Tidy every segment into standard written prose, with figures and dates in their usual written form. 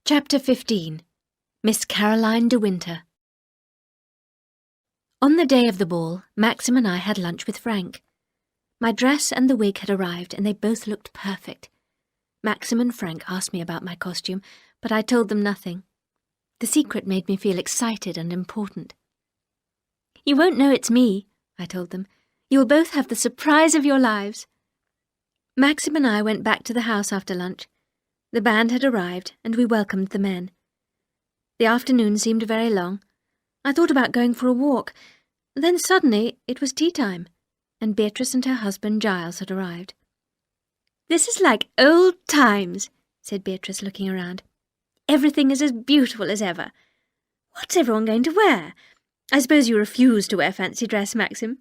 Chapter 15. Miss Caroline de Winter. On the day of the ball, Maxim and I had lunch with Frank. My dress and the wig had arrived, and they both looked perfect. Maxim and Frank asked me about my costume, but I told them nothing. The secret made me feel excited and important. "You won't know it's me," I told them. "You will both have the surprise of your lives." Maxim and I went back to the house after lunch. The band had arrived, and we welcomed the men. The afternoon seemed very long. I thought about going for a walk. Then suddenly it was tea time, and Beatrice and her husband Giles had arrived. "This is like old times," said Beatrice, looking around. "Everything is as beautiful as ever. What's everyone going to wear? I suppose you refuse to wear fancy dress, Maxim?"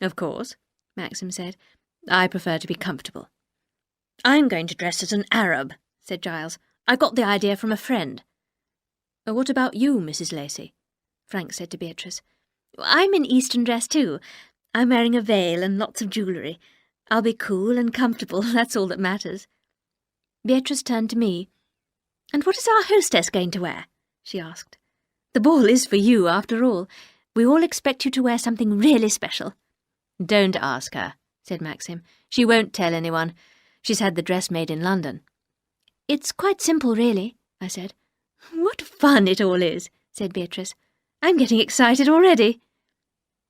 "Of course," Maxim said. "I prefer to be comfortable." "I'm going to dress as an Arab," said Giles. "I got the idea from a friend." "What about you, Mrs. Lacey?" Frank said to Beatrice. "I'm in Eastern dress too. I'm wearing a veil and lots of jewellery. I'll be cool and comfortable, that's all that matters." Beatrice turned to me. "And what is our hostess going to wear?" she asked. "The ball is for you, after all. We all expect you to wear something really special." "Don't ask her," said Maxim. "She won't tell anyone. She's had the dress made in London." "It's quite simple, really," I said. "What fun it all is," said Beatrice. "I'm getting excited already."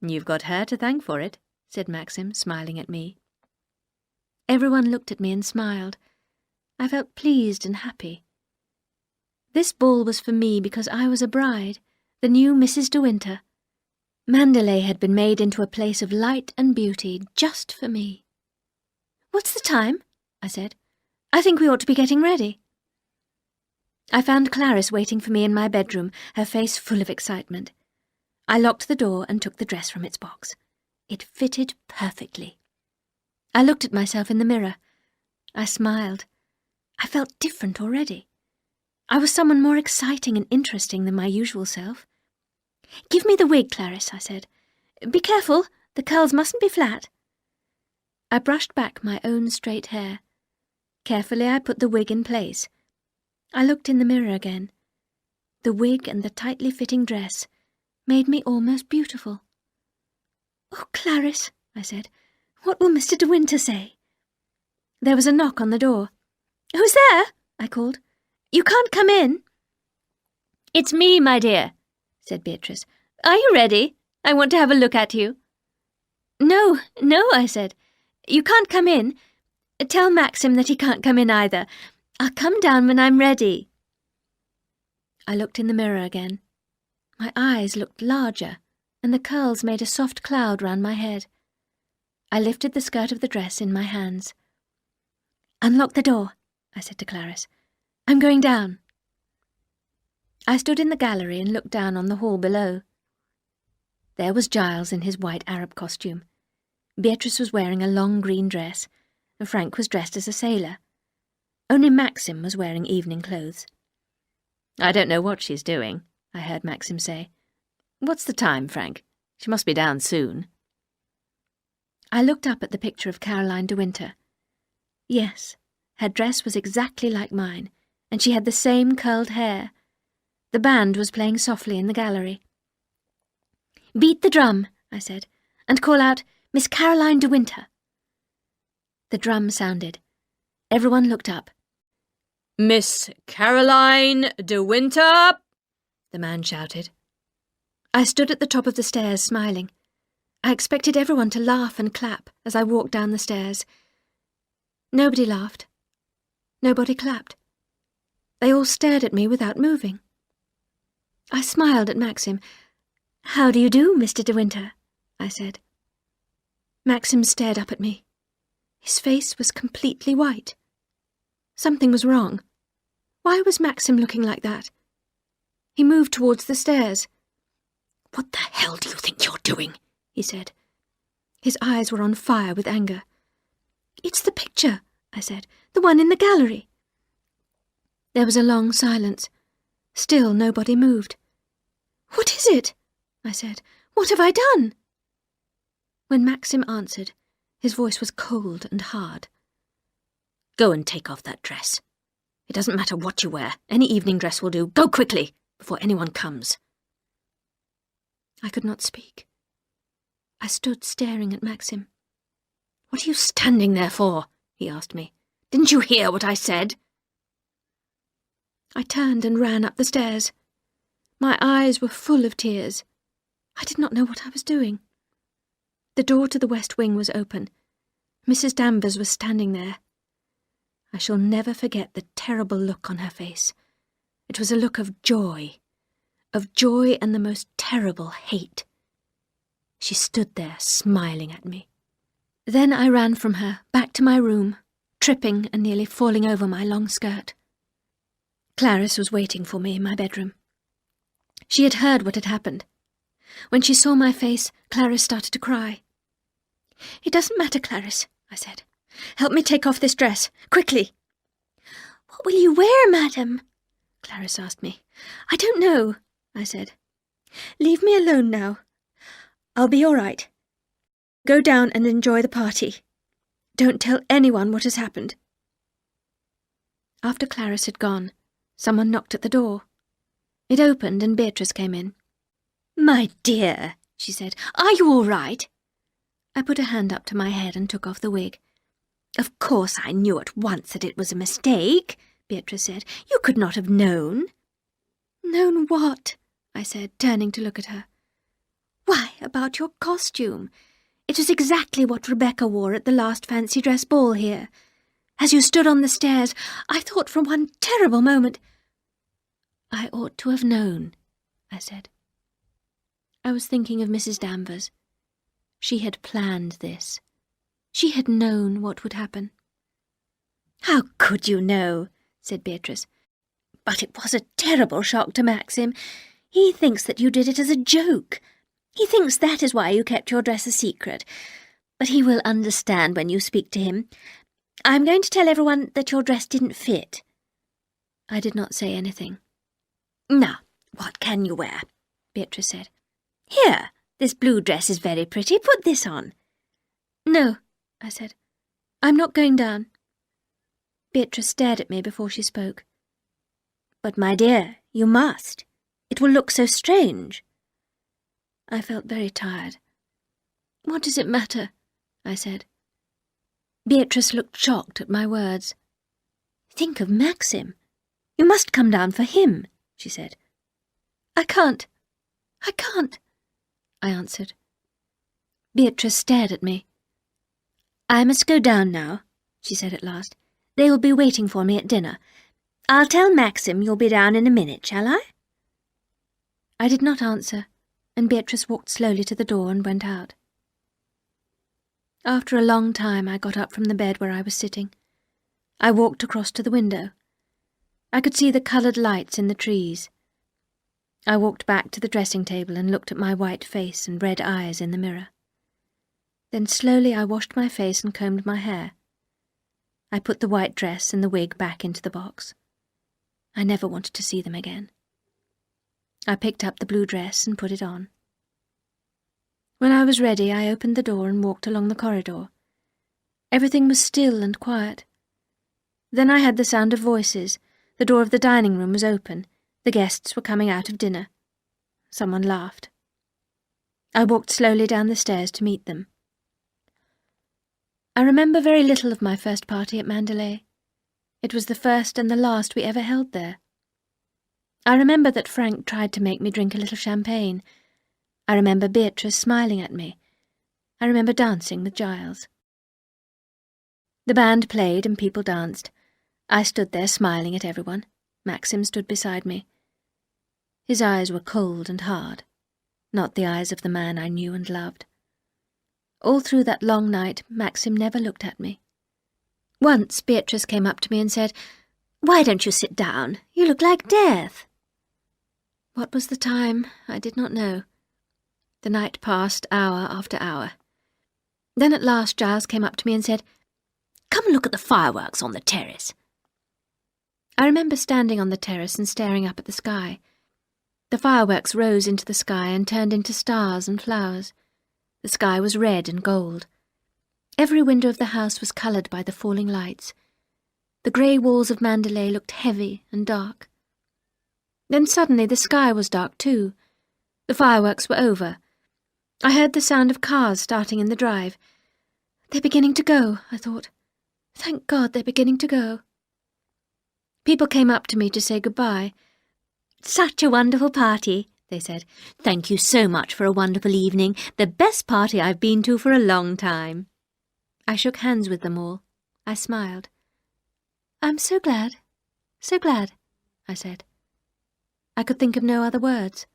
"You've got her to thank for it," said Maxim, smiling at me. Everyone looked at me and smiled. I felt pleased and happy. This ball was for me because I was a bride, the new Mrs. De Winter. Mandalay had been made into a place of light and beauty just for me. "What's the time?" I said. "I think we ought to be getting ready." I found Clarice waiting for me in my bedroom, her face full of excitement. I locked the door and took the dress from its box. It fitted perfectly. I looked at myself in the mirror. I smiled. I felt different already. I was someone more exciting and interesting than my usual self. "Give me the wig, Clarice," I said. "Be careful, the curls mustn't be flat." I brushed back my own straight hair. Carefully I put the wig in place. I looked in the mirror again. The wig and the tightly fitting dress made me almost beautiful. "Oh, Clarice," I said, "what will Mr. De Winter say?" There was a knock on the door. "Who's there?" I called. "You can't come in." "It's me, my dear," said Beatrice. "Are you ready? I want to have a look at you." "No, no," I said. "You can't come in. Tell Maxim that he can't come in either. I'll come down when I'm ready." I looked in the mirror again. My eyes looked larger, and the curls made a soft cloud round my head. I lifted the skirt of the dress in my hands. "Unlock the door," I said to Clarice. "I'm going down." I stood in the gallery and looked down on the hall below. There was Giles in his white Arab costume. Beatrice was wearing a long green dress, and Frank was dressed as a sailor. Only Maxim was wearing evening clothes. "I don't know what she's doing," I heard Maxim say. "What's the time, Frank? She must be down soon." I looked up at the picture of Caroline de Winter. Yes, her dress was exactly like mine, and she had the same curled hair. The band was playing softly in the gallery. "Beat the drum," I said, "and call out, 'Miss Caroline de Winter.'" The drum sounded. Everyone looked up. "Miss Caroline de Winter!" the man shouted. I stood at the top of the stairs, smiling. I expected everyone to laugh and clap as I walked down the stairs. Nobody laughed. Nobody clapped. They all stared at me without moving. I smiled at Maxim. "How do you do, Mr. De Winter?" I said. Maxim stared up at me. His face was completely white. Something was wrong. Why was Maxim looking like that? He moved towards the stairs. "What the hell do you think you're doing?" he said. His eyes were on fire with anger. "It's the picture," I said. "The one in the gallery." There was a long silence. Still nobody moved. "What is it?" I said. "What have I done?" When Maxim answered, his voice was cold and hard. "Go and take off that dress." It doesn't matter what you wear. Any evening dress will do. Go quickly, before anyone comes." I could not speak. I stood staring at Maxim. "What are you standing there for?" he asked me. "Didn't you hear what I said?" I turned and ran up the stairs. My eyes were full of tears. I did not know what I was doing. The door to the west wing was open. Mrs. Danvers was standing there. I shall never forget the terrible look on her face. It was a look of joy and the most terrible hate. She stood there, smiling at me. Then I ran from her, back to my room, tripping and nearly falling over my long skirt. Clarice was waiting for me in my bedroom. She had heard what had happened. When she saw my face, Clarice started to cry. "It doesn't matter, Clarice," I said. "Help me take off this dress, quickly." "What will you wear, madam?" Clarice asked me. "I don't know," I said. "Leave me alone now. I'll be all right. Go down and enjoy the party. Don't tell anyone what has happened." After Clarice had gone, someone knocked at the door. It opened and Beatrice came in. "My dear," she said, "are you all right?" I put a hand up to my head and took off the wig. "Of course I knew at once that it was a mistake," Beatrice said. "You could not have known." "Known what?" I said, turning to look at her. "Why, about your costume. It was exactly what Rebecca wore at the last fancy dress ball here. As you stood on the stairs, I thought for one terrible moment—" "I ought to have known," I said. I was thinking of Mrs. Danvers. She had planned this. She had known what would happen. "How could you know?" said Beatrice. "But it was a terrible shock to Maxim. He thinks that you did it as a joke. He thinks that is why you kept your dress a secret. But he will understand when you speak to him. I'm going to tell everyone that your dress didn't fit." I did not say anything. "Now, what can you wear?" Beatrice said. "Here, this blue dress is very pretty. Put this on." "No," I said. "I'm not going down." Beatrice stared at me before she spoke. "But, my dear, you must. It will look so strange." I felt very tired. "What does it matter?" I said. Beatrice looked shocked at my words. "Think of Maxim. You must come down for him," she said. I can't, I answered. Beatrice stared at me. "I must go down now," she said at last. "They will be waiting for me at dinner. I'll tell Maxim you'll be down in a minute, shall I?" I did not answer, and Beatrice walked slowly to the door and went out. After a long time I got up from the bed where I was sitting. I walked across to the window. I could see the coloured lights in the trees. I walked back to the dressing table and looked at my white face and red eyes in the mirror. Then slowly I washed my face and combed my hair. I put the white dress and the wig back into the box. I never wanted to see them again. I picked up the blue dress and put it on. When I was ready, I opened the door and walked along the corridor. Everything was still and quiet. Then I heard the sound of voices. The door of the dining room was open. The guests were coming out of dinner. Someone laughed. I walked slowly down the stairs to meet them. I remember very little of my first party at Mandalay. It was the first and the last we ever held there. I remember that Frank tried to make me drink a little champagne. I remember Beatrice smiling at me. I remember dancing with Giles. The band played and people danced. I stood there smiling at everyone. Maxim stood beside me. His eyes were cold and hard, not the eyes of the man I knew and loved. All through that long night, Maxim never looked at me. Once Beatrice came up to me and said, "Why don't you sit down? You look like death." What was the time? I did not know. The night passed hour after hour. Then at last Giles came up to me and said, "Come and look at the fireworks on the terrace." I remember standing on the terrace and staring up at the sky. The fireworks rose into the sky and turned into stars and flowers. The sky was red and gold. Every window of the house was coloured by the falling lights. The grey walls of Mandalay looked heavy and dark. Then suddenly the sky was dark too. The fireworks were over. I heard the sound of cars starting in the drive. They're beginning to go, I thought. Thank God they're beginning to go. People came up to me to say goodbye. Such a wonderful party, they said. Thank you so much for a wonderful evening. The best party I've been to for a long time. I shook hands with them all. I smiled. I'm so glad, I said. I could think of no other words.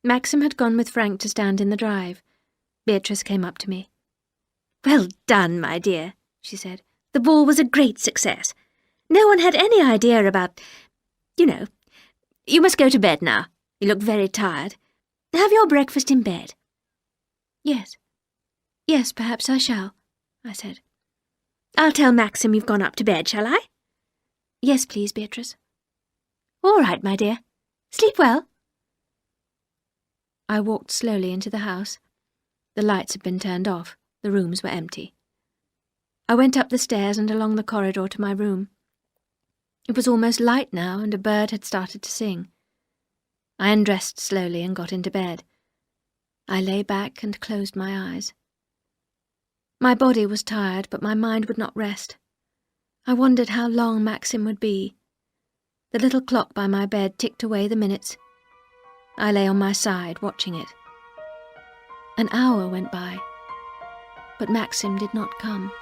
Maxim had gone with Frank to stand in the drive. Beatrice came up to me. Well done, my dear, she said. The ball was a great success. No one had any idea about... You must go to bed now. You look very tired. Have your breakfast in bed. Yes, perhaps I shall, I said. I'll tell Maxim you've gone up to bed, shall I? Yes, please, Beatrice. All right, my dear. Sleep well. I walked slowly into the house. The lights had been turned off. The rooms were empty. I went up the stairs and along the corridor to my room. It was almost light now, and a bird had started to sing. I undressed slowly and got into bed. I lay back and closed my eyes. My body was tired, but my mind would not rest. I wondered how long Maxim would be. The little clock by my bed ticked away the minutes. I lay on my side, watching it. An hour went by, but Maxim did not come.